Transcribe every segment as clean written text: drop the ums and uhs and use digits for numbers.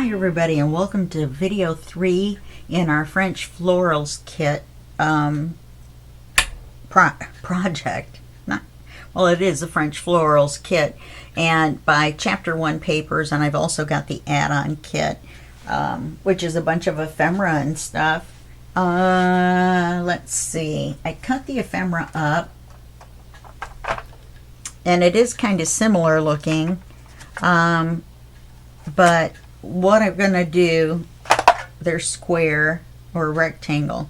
Hi everybody, and welcome to video 3 in our French Florals kit project. Well, it is a French Florals kit, and by Chapter 1 Papers, and I've also got the add-on kit, which is a bunch of ephemera and stuff. Let's see, I cut the ephemera up, and it is kind of similar looking, but what I'm going to do, they're square or rectangle.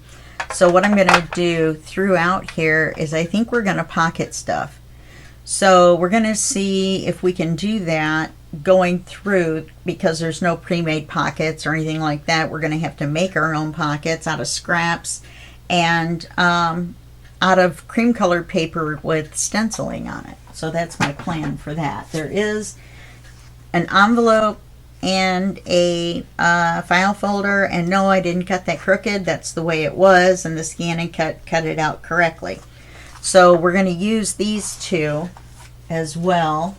So what I'm going to do throughout here is I think we're going to pocket stuff. So we're going to see if we can do that going through, because there's no pre-made pockets or anything like that. We're going to have to make our own pockets out of scraps and out of cream colored paper with stenciling on it. So that's my plan for that. There is an envelope and a file folder, and no, I didn't cut that crooked. That's the way it was, and the scan and cut it out correctly. So we're going to use these two as well.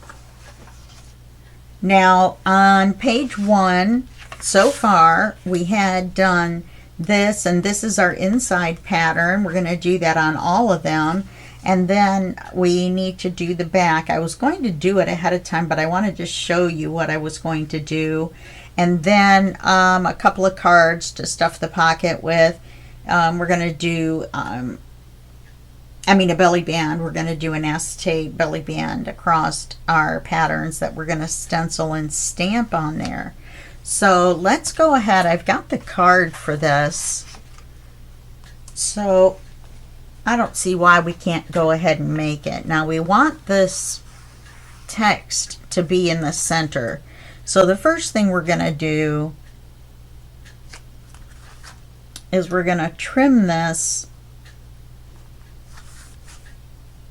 Now on page 1 so far we had done this, and this is our inside pattern. We're going to do that on all of them. And then we need to do the back. I was going to do it ahead of time, but I wanted to show you what I was going to do. And then a couple of cards to stuff the pocket with. We're going to do, a belly band. We're going to do an acetate belly band across our patterns that we're going to stencil and stamp on there. So let's go ahead. I've got the card for this. So I don't see why we can't go ahead and make it. Now we want this text to be in the center. So the first thing we're going to do is we're going to trim this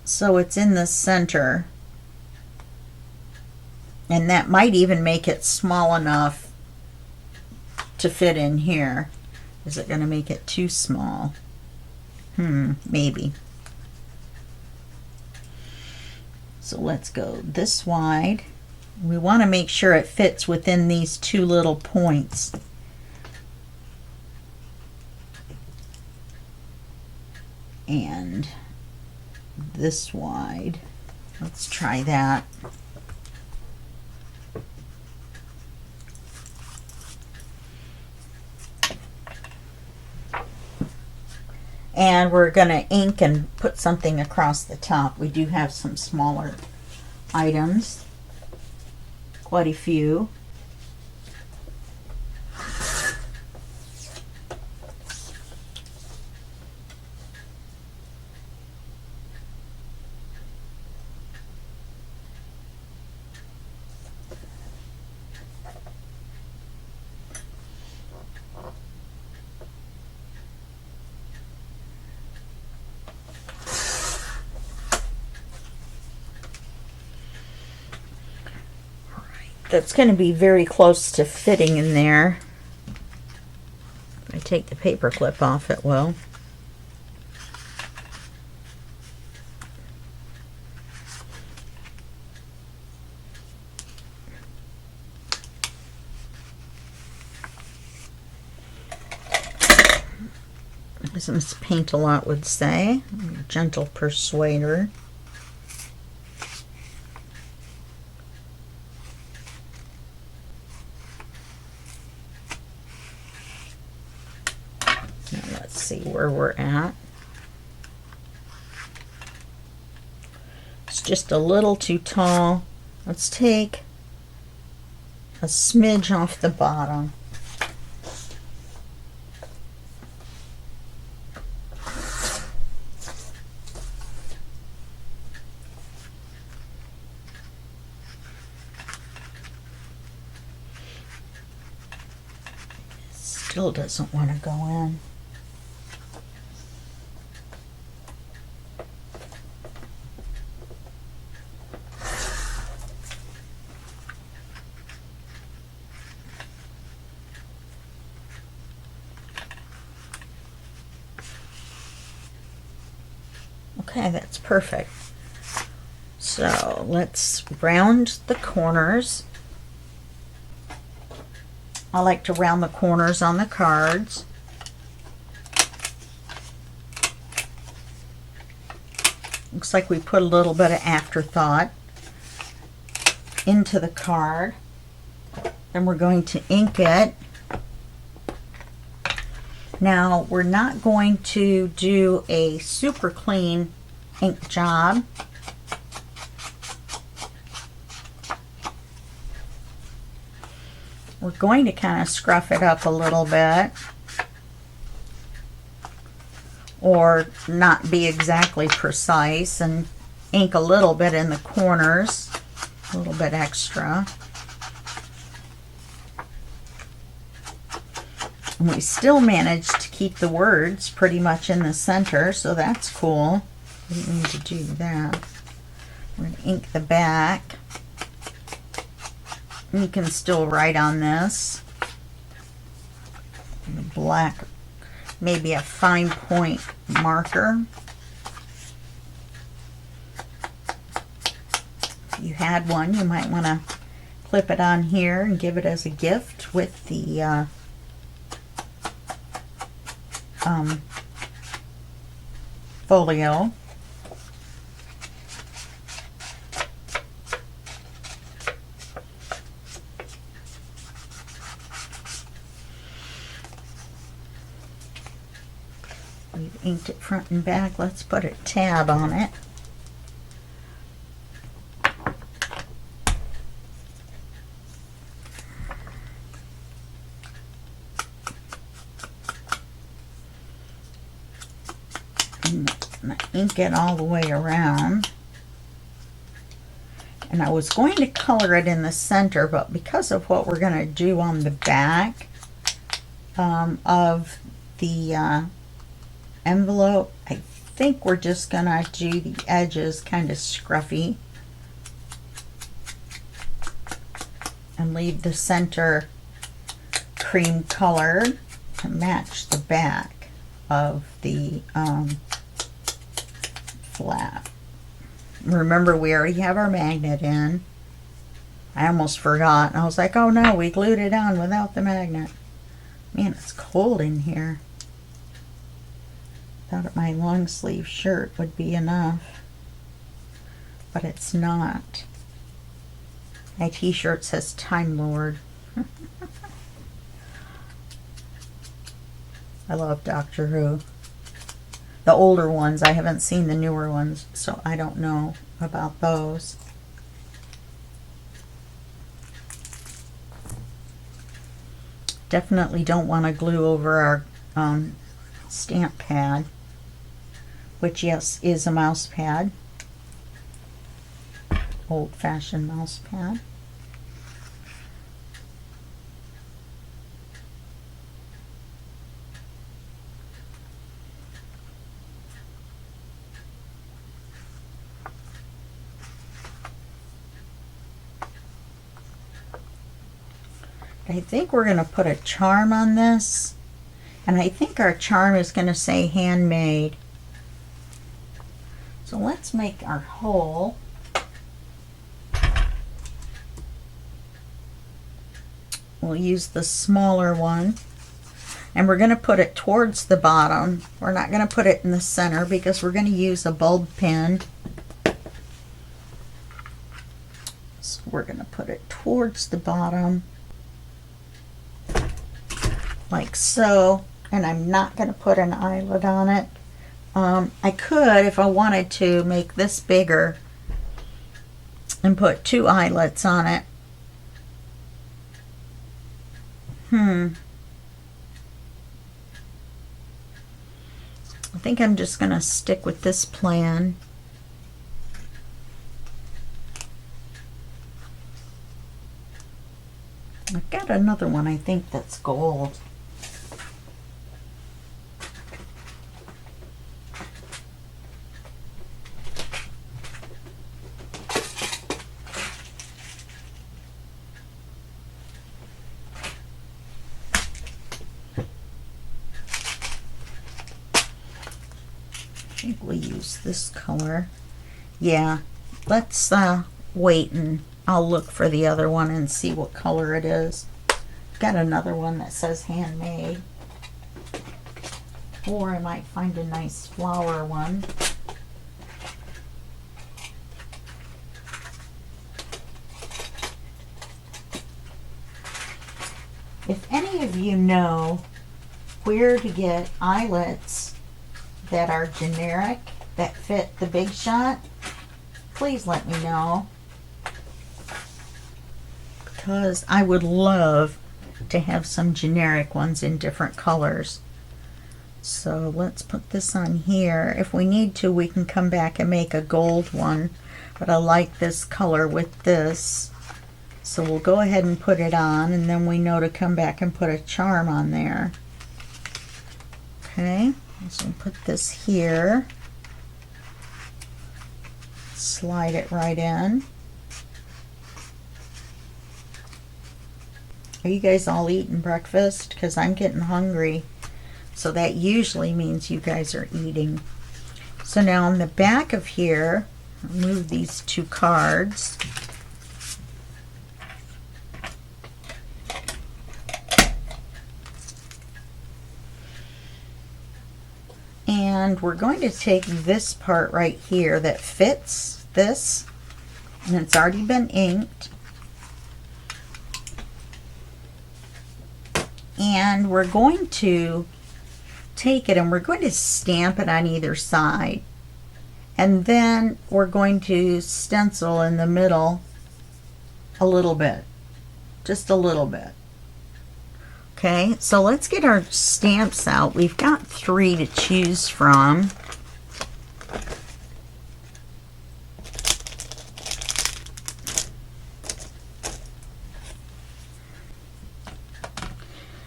so it's in the center. And that might even make it small enough to fit in here. Is it going to make it too small? Maybe. So let's go this wide. We want to make sure it fits within these two little points. And this wide. Let's try that. And we're going to ink and put something across the top. We do have some smaller items, quite a few. That's going to be very close to fitting in there. If I take the paper clip off, it will. As Miss Paint-A-Lot would say, gentle persuader. Let's see where we're at. It's just a little too tall. Let's take a smidge off the bottom. Still doesn't want to go in. Okay, that's perfect. So let's round the corners I like to round the corners on the cards. Looks like we put a little bit of afterthought into the card. Then we're going to ink it. Now, we're not going to do a super clean ink job. We're going to kind of scruff it up a little bit, or not be exactly precise, and ink a little bit in the corners, a little bit extra. And we still managed to keep the words pretty much in the center, so that's cool. We didn't need to do that. We're going to ink the back. And you can still write on this. The black, maybe a fine point marker. If you had one, you might want to clip it on here and give it as a gift with the folio. We've inked it front and back. Let's put a tab on it. And ink it all the way around. And I was going to color it in the center, but because of what we're going to do on the back of the envelope, I think we're just going to do the edges kind of scruffy and leave the center cream colored to match the back of the flap. Remember, we already have our magnet in. I almost forgot. I was like, oh no, we glued it on without the magnet. Man, it's cold in here. Thought my long sleeve shirt would be enough, but it's not. My t-shirt says Time Lord. I love Doctor Who. The older ones, I haven't seen the newer ones, so I don't know about those. Definitely don't want to glue over our stamp pad, which, yes, is a mouse pad. Old-fashioned mouse pad. I think we're going to put a charm on this, and I think our charm is going to say handmade. So let's make our hole. We'll use the smaller one, and we're going to put it towards the bottom. We're not going to put it in the center because we're going to use a bulb pin. So we're going to put it towards the bottom, like so, and I'm not going to put an eyelet on it. I could, if I wanted to, make this bigger and put 2 eyelets on it. I think I'm just going to stick with this plan. I've got another one, I think, that's gold. I think we'll use this color. Yeah, let's wait, and I'll look for the other one and see what color it is. got another one that says handmade. Or I might find a nice flower one. If any of you know where to get eyelets that are generic, that fit the Big Shot, please let me know. Because I would love to have some generic ones in different colors. So let's put this on here. If we need to, we can come back and make a gold one, but I like this color with this. So we'll go ahead and put it on, and then we know to come back and put a charm on there. Okay, so put this here. Slide it right in. Are you guys all eating breakfast? Because I'm getting hungry. So that usually means you guys are eating. So now on the back of here, remove these two cards. And we're going to take this part right here that fits this, and it's already been inked. And we're going to take it and we're going to stamp it on either side. And then we're going to stencil in the middle a little bit, just a little bit. Okay, so let's get our stamps out. We've got 3 to choose from.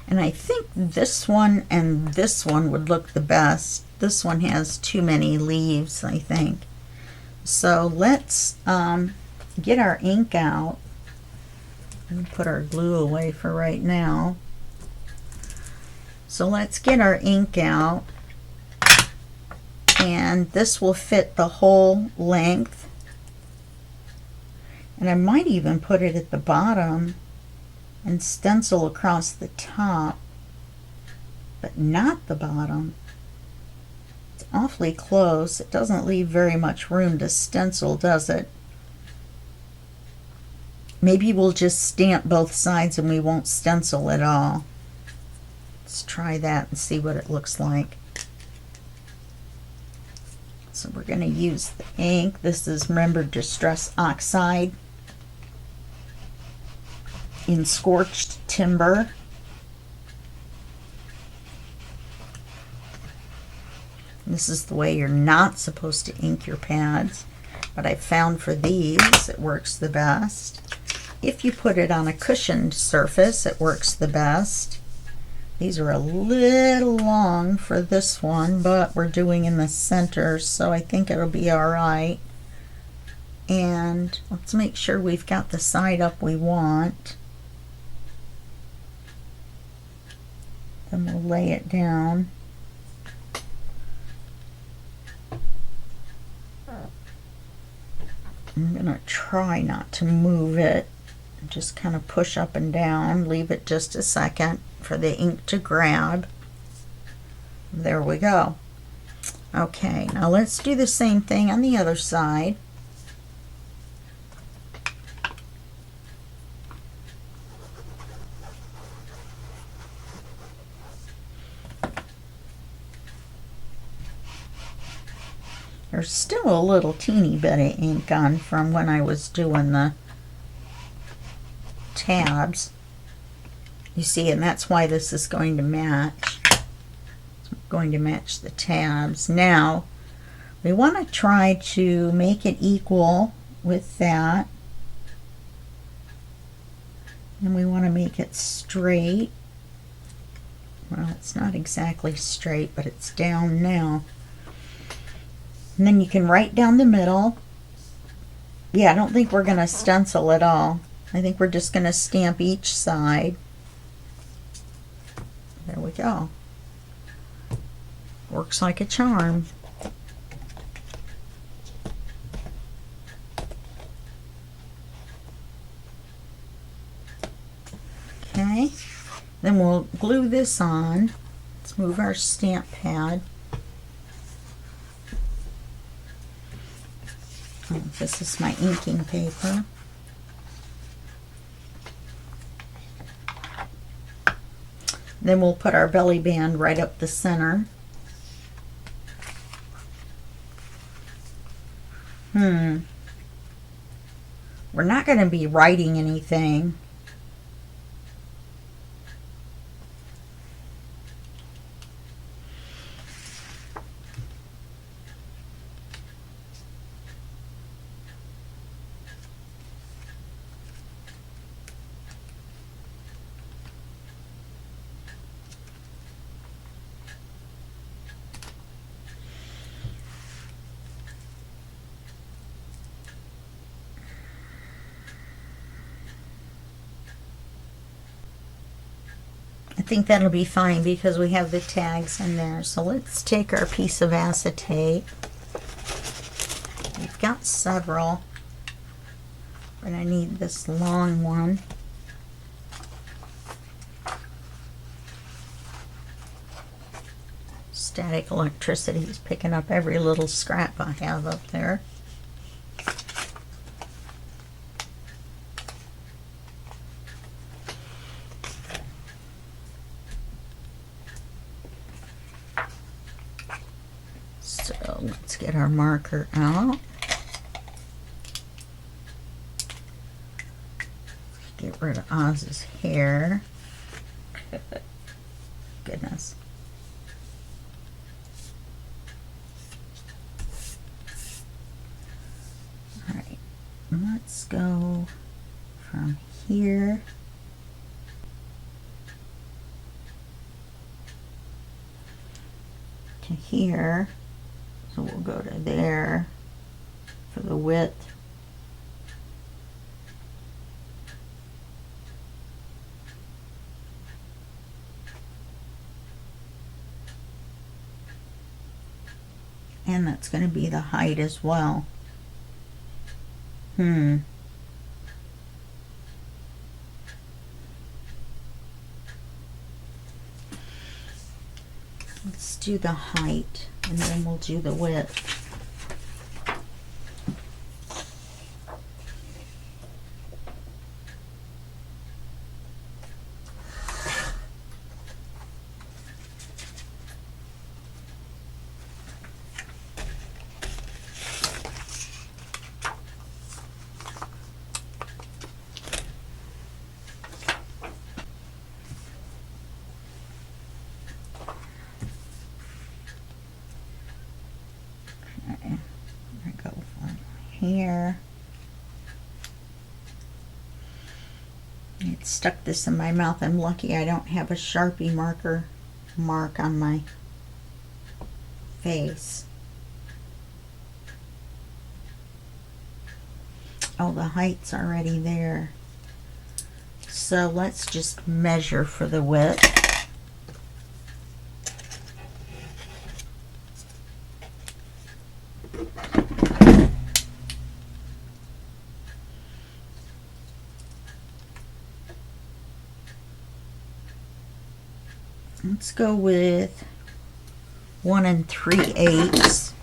And I think this one and this one would look the best. This one has too many leaves, I think. So let's get our ink out and put our glue away for right now. So let's get our ink out, and this will fit the whole length. And I might even put it at the bottom and stencil across the top, but not the bottom. It's awfully close. It doesn't leave very much room to stencil, does it? Maybe we'll just stamp both sides and we won't stencil at all. Let's try that and see what it looks like. So we're going to use the ink. This is, remember, Distress Oxide in Scorched Timber. This is the way you're not supposed to ink your pads, but I found for these it works the best. If you put it on a cushioned surface, it works the best. These are a little long for this one, but we're doing in the center, so I think it'll be all right. And let's make sure we've got the side up we want. Then we'll lay it down. I'm going to try not to move it. Just kind of push up and down. Leave it just a second for the ink to grab. There we go. Okay, now let's do the same thing on the other side. There's still a little teeny bit of ink on from when I was doing the tabs. You see, and that's why this is going to match. It's going to match the tabs. Now, we want to try to make it equal with that. And we want to make it straight. Well, it's not exactly straight, but it's down now. And then you can write down the middle. Yeah, I don't think we're going to stencil at all. I think we're just going to stamp each side. There we go. Works like a charm. Okay, Then we'll glue this on. Let's move our stamp pad. Oh, this is my inking paper. Then we'll put our belly band right up the center. We're not going to be writing anything. I think that'll be fine because we have the tags in there. So let's take our piece of acetate. We've got several, but I need this long one. Static electricity is picking up every little scrap I have up there. So let's get our marker out. Get rid of Oz's hair. Goodness. Alright, let's go from here to here. So we'll go to there for the width. And that's going to be the height as well. Let's do the height and then we'll do the width. Here. It stuck this in my mouth. I'm lucky I don't have a Sharpie mark on my face. Oh, the height's already there. So let's just measure for the width. Let's go with 1 3/8.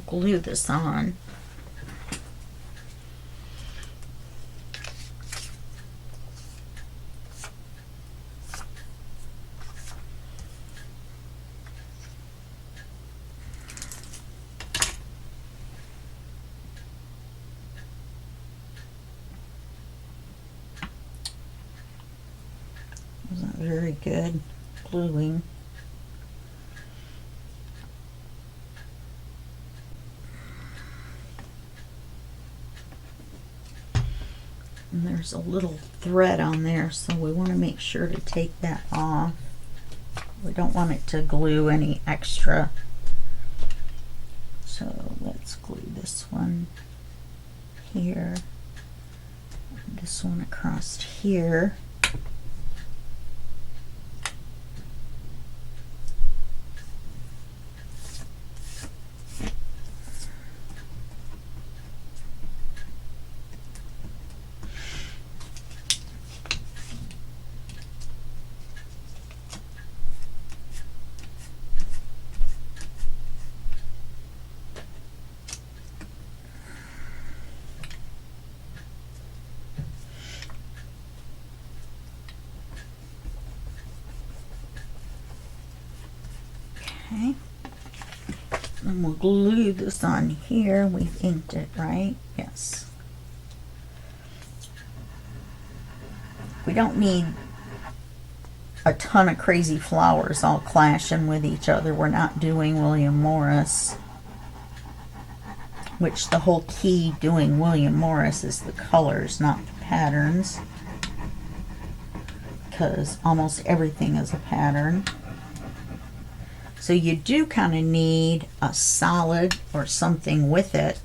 Glue this on. Wasn't very good gluing. There's a little thread on there, so we want to make sure to take that off. We don't want it to glue any extra. So let's glue this one here, and this one across here. Okay, and we'll glue this on here. We've inked it, right? Yes. We don't need a ton of crazy flowers all clashing with each other. We're not doing William Morris, which the whole key doing William Morris is the colors, not the patterns, because almost everything is a pattern. So you do kind of need a solid or something with it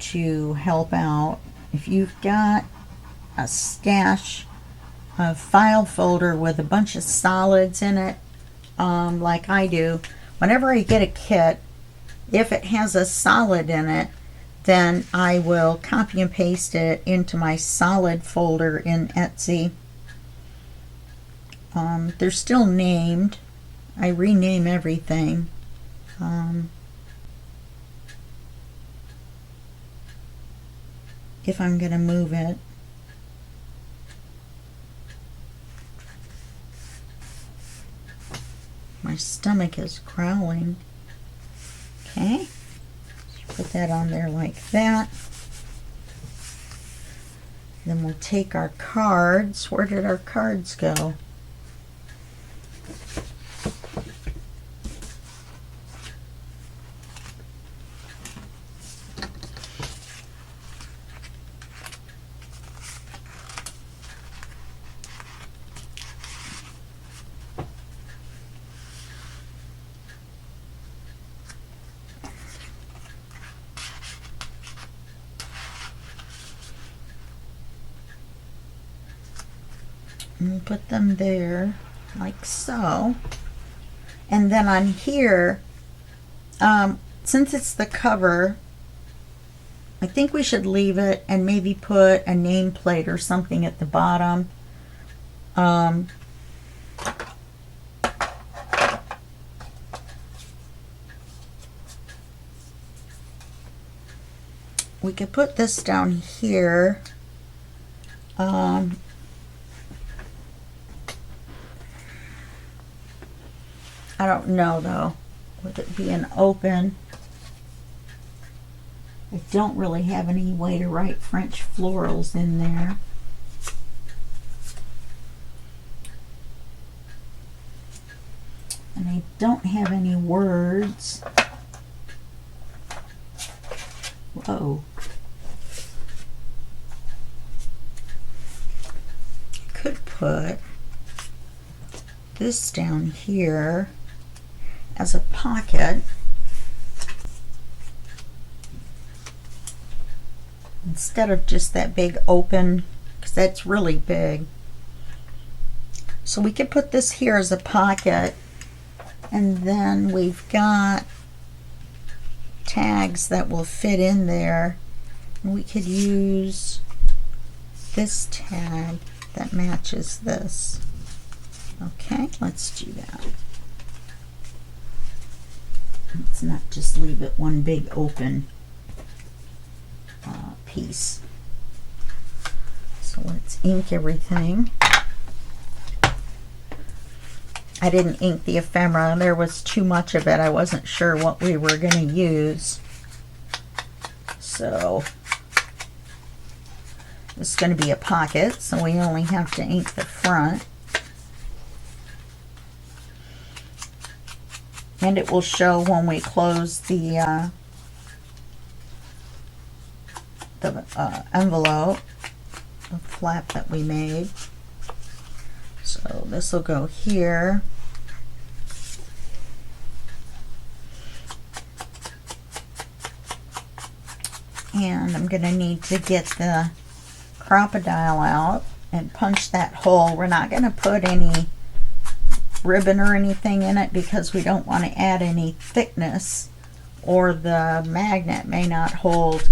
to help out. If you've got a stash, a file folder with a bunch of solids in it, like I do, whenever I get a kit, if it has a solid in it, then I will copy and paste it into my solid folder in Etsy. They're still named. I rename everything. If I'm going to move it. My stomach is growling. Okay. Put that on there like that. Then we'll take our cards. Where did our cards go? And put them there like so. And then on here, since it's the cover, I think we should leave it and maybe put a nameplate or something at the bottom. We could put this down here. I don't know though, with it being open. I don't really have any way to write French florals in there. And I don't have any words. Whoa. I could put this down here as a pocket instead of just that big open, because that's really big. So we could put this here as a pocket, and then we've got tags that will fit in there, and we could use this tag that matches this. Okay, let's do that. Let's not just leave it one big open piece. So let's ink everything. I didn't ink the ephemera. There was too much of it. I wasn't sure what we were going to use. So it's going to be a pocket, so we only have to ink the front. And it will show when we close the envelope. the flap that we made. So this will go here. And I'm going to need to get the crocodile out and punch that hole. We're not going to put any ribbon or anything in it because we don't want to add any thickness, or the magnet may not hold.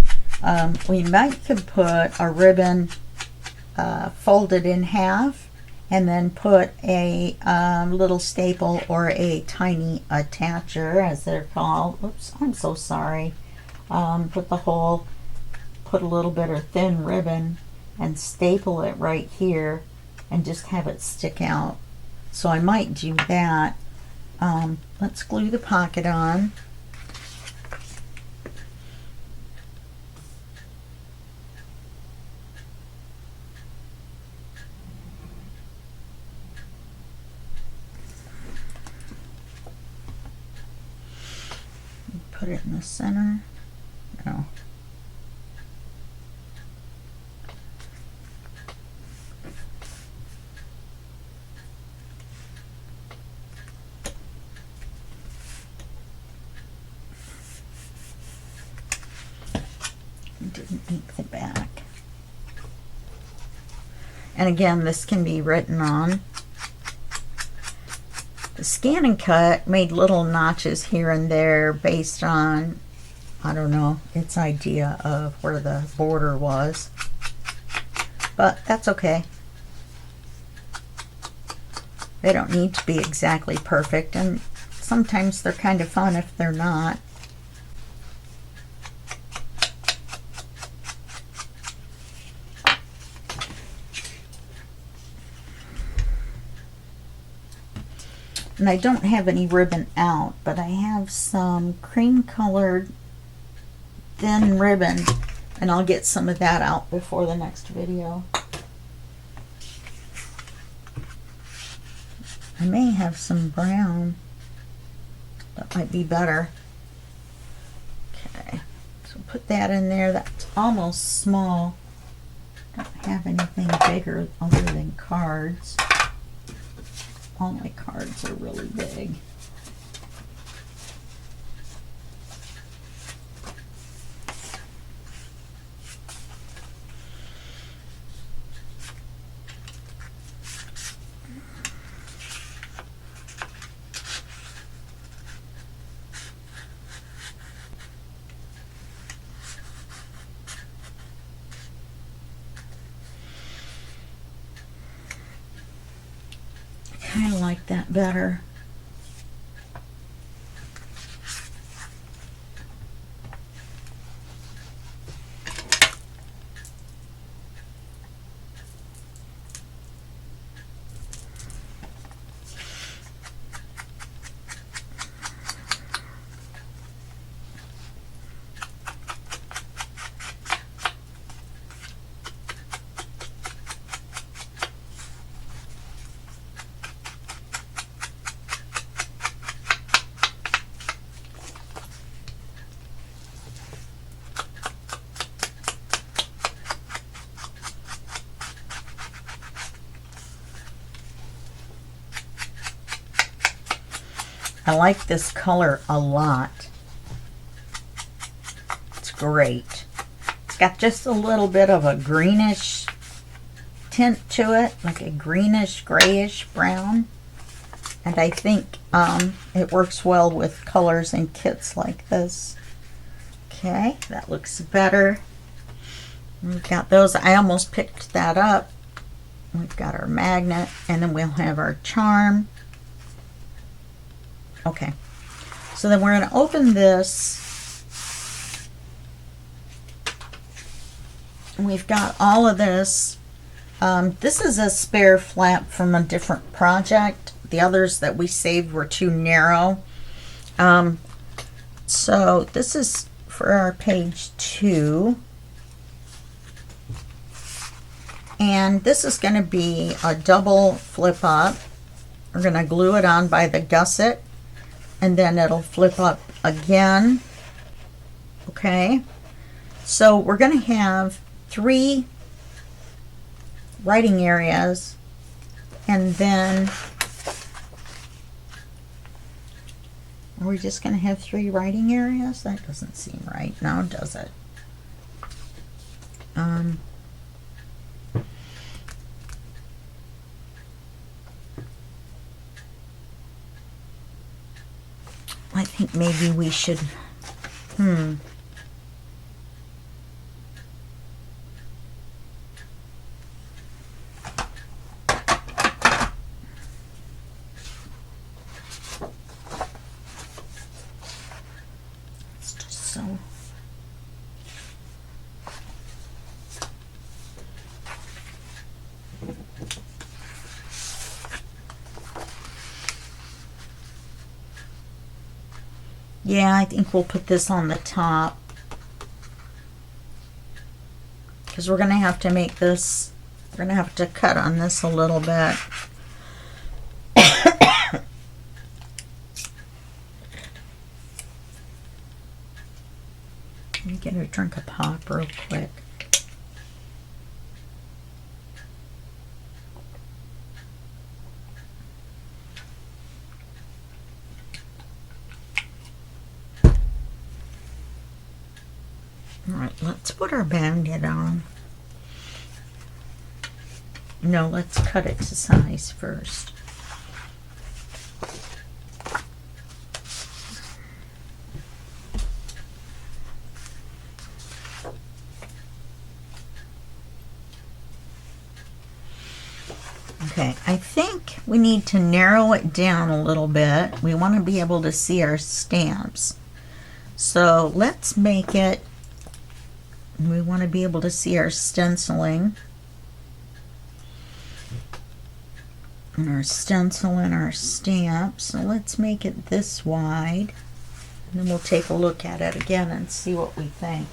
We might could put a ribbon folded in half and then put a little staple or a tiny attacher, as they're called. Oops, I'm so sorry. Put the hole, put a little bit of thin ribbon and staple it right here and just have it stick out. So I might do that. Let's glue the pocket on. Put it in the center. No. Didn't ink the back. And again, this can be written on. The Scan and Cut made little notches here and there based on, I don't know, its idea of where the border was. But that's okay. They don't need to be exactly perfect, and sometimes they're kind of fun if they're not. And I don't have any ribbon out, but I have some cream colored thin ribbon, and I'll get some of that out before the next video. I may have some brown. That might be better. Okay, so put that in there. That's almost small. I don't have anything bigger other than cards. All my cards are really big. I kind of like that better. I like this color a lot. It's great. It's got just a little bit of a greenish tint to it, like a greenish, grayish brown. And I think it works well with colors and kits like this. Okay, that looks better. We've got those. I almost picked that up. We've got our magnet, and then we'll have our charm. Okay, so then we're going to open this. We've got all of this. This is a spare flap from a different project. The others that we saved were too narrow. So this is for our page 2. And this is going to be a double flip up. We're going to glue it on by the gusset, and then it'll flip up again. Okay, so we're going to have 3 writing areas, and then are we just going to have 3 writing areas? That doesn't seem right now, does it? I think maybe we should, it's just so, yeah, I think we'll put this on the top, because we're going to have to make this, we're going to have to cut on this a little bit. Let me get a drink of pop real quick. Alright, let's put our bandit on. No, let's cut it to size first. Okay, I think we need to narrow it down a little bit. We want to be able to see our stamps. So let's make it, we want to be able to see our stenciling. And our stencil and our stamp. So let's make it this wide. And then we'll take a look at it again and see what we think.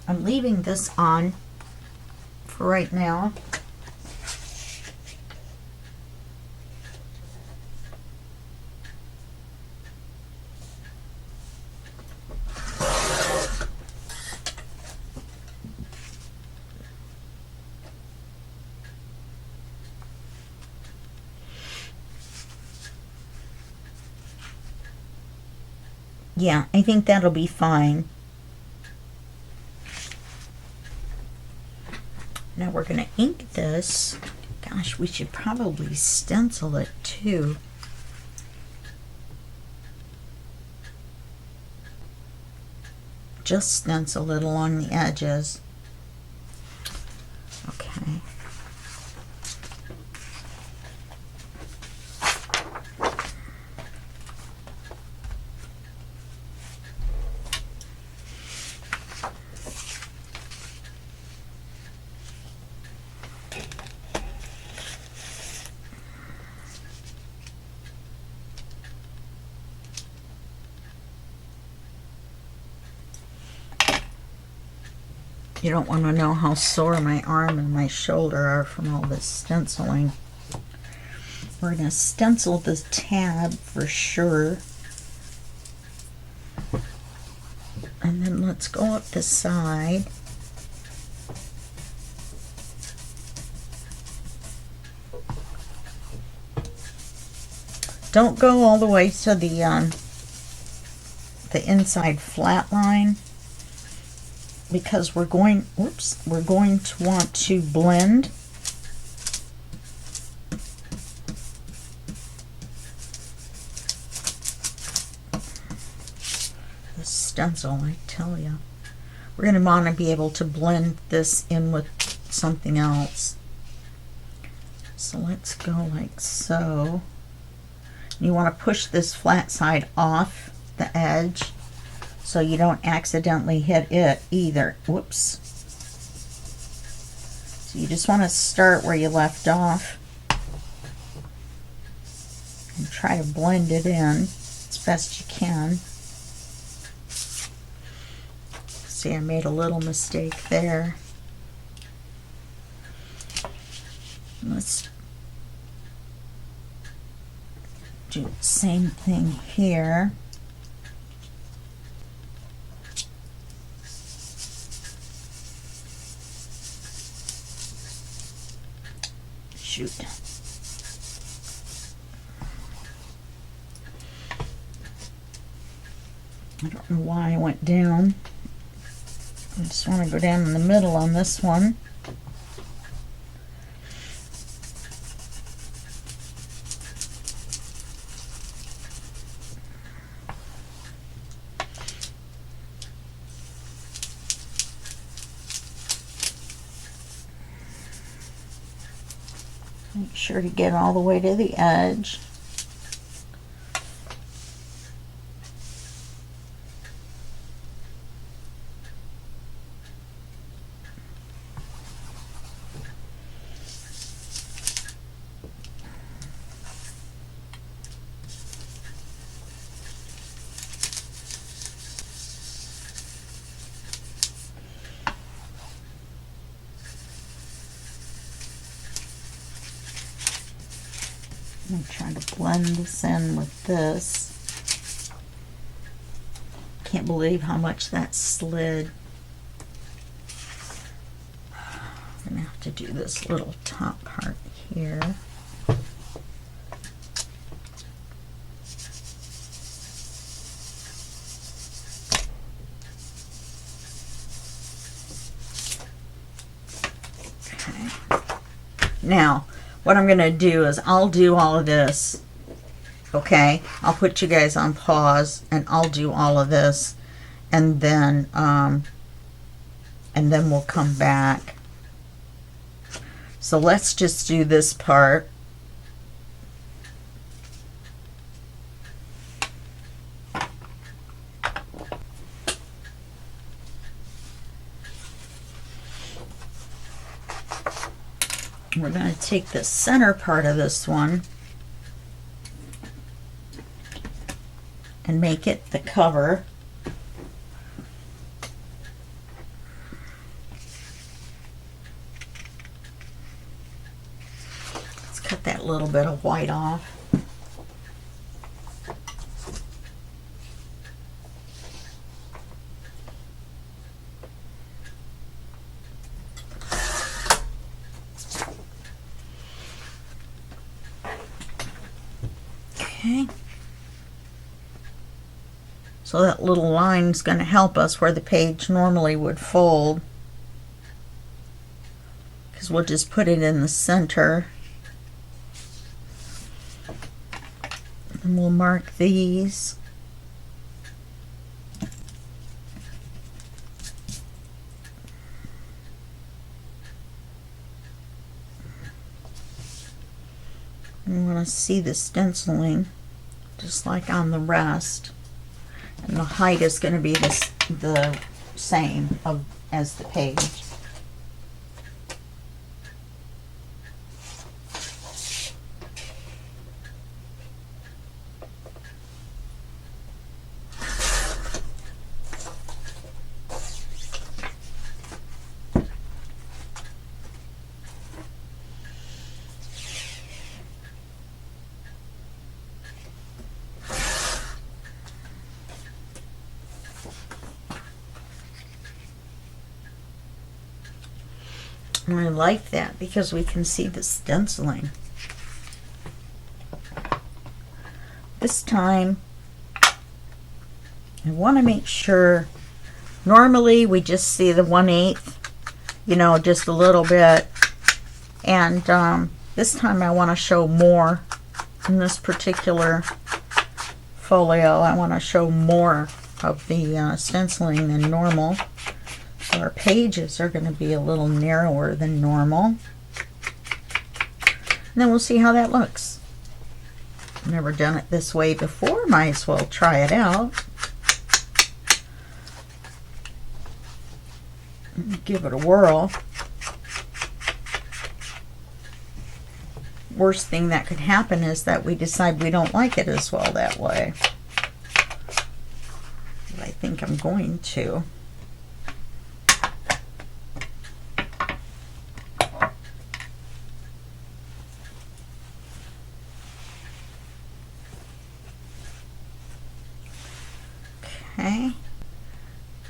I'm leaving this on for right now. Yeah, I think that'll be fine. Now we're going to ink this. Gosh, we should probably stencil it too. Just stencil it along the edges. Okay. You don't want to know how sore my arm and my shoulder are from all this stenciling. We're going to stencil the tab for sure. And then let's go up the side. Don't go all the way to the inside flat line, because we're going to want to blend the stencil. I tell you, we're going to want to be able to blend this in with something else. So let's go like so. You want to push this flat side off the edge so you don't accidentally hit it either. Whoops. So you just want to start where you left off and try to blend it in as best you can. See, I made a little mistake there. Let's do the same thing here. shoot. I don't know why I went down. I just want to go down in the middle on this one. Make sure to get all the way to the edge. I'm trying to blend this in with this. Can't believe how much that slid. I'm gonna have to do this little top part here. Okay. Now, what I'm going to do is I'll do all of this, okay? I'll put you guys on pause and I'll do all of this, and then we'll come back. So let's just do this part. We're going to take the center part of this one and make it the cover. Let's cut that little bit of white off. Okay, so that little line is going to help us where the page normally would fold, because we'll just put it in the center, and we'll mark these. We want to see the stenciling just like on the rest, and the height is going to be the same as the page. And I like that because we can see the stenciling. This time, I want to make sure, normally we just see the 1/8, you know, just a little bit. And this time I want to show more in this particular folio. I want to show more of the stenciling than normal. So our pages are going to be a little narrower than normal. And then we'll see how that looks. Never done it this way before, might as well try it out. Give it a whirl. Worst thing that could happen is that we decide we don't like it as well that way. But I think I'm going to. Okay,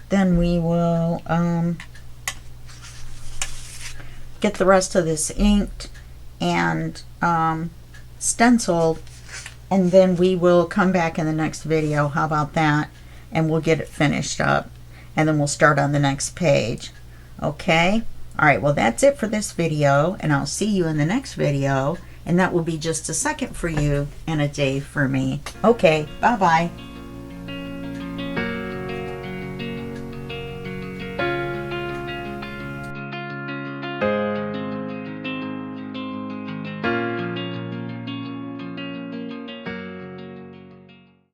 then we will get the rest of this inked, and stenciled, and then we will come back in the next video. How about that? And we'll get it finished up, and then we'll start on the next page. Okay? All right, well, that's it for this video, and I'll see you in the next video, and that will be just a second for you and a day for me. Okay, bye-bye.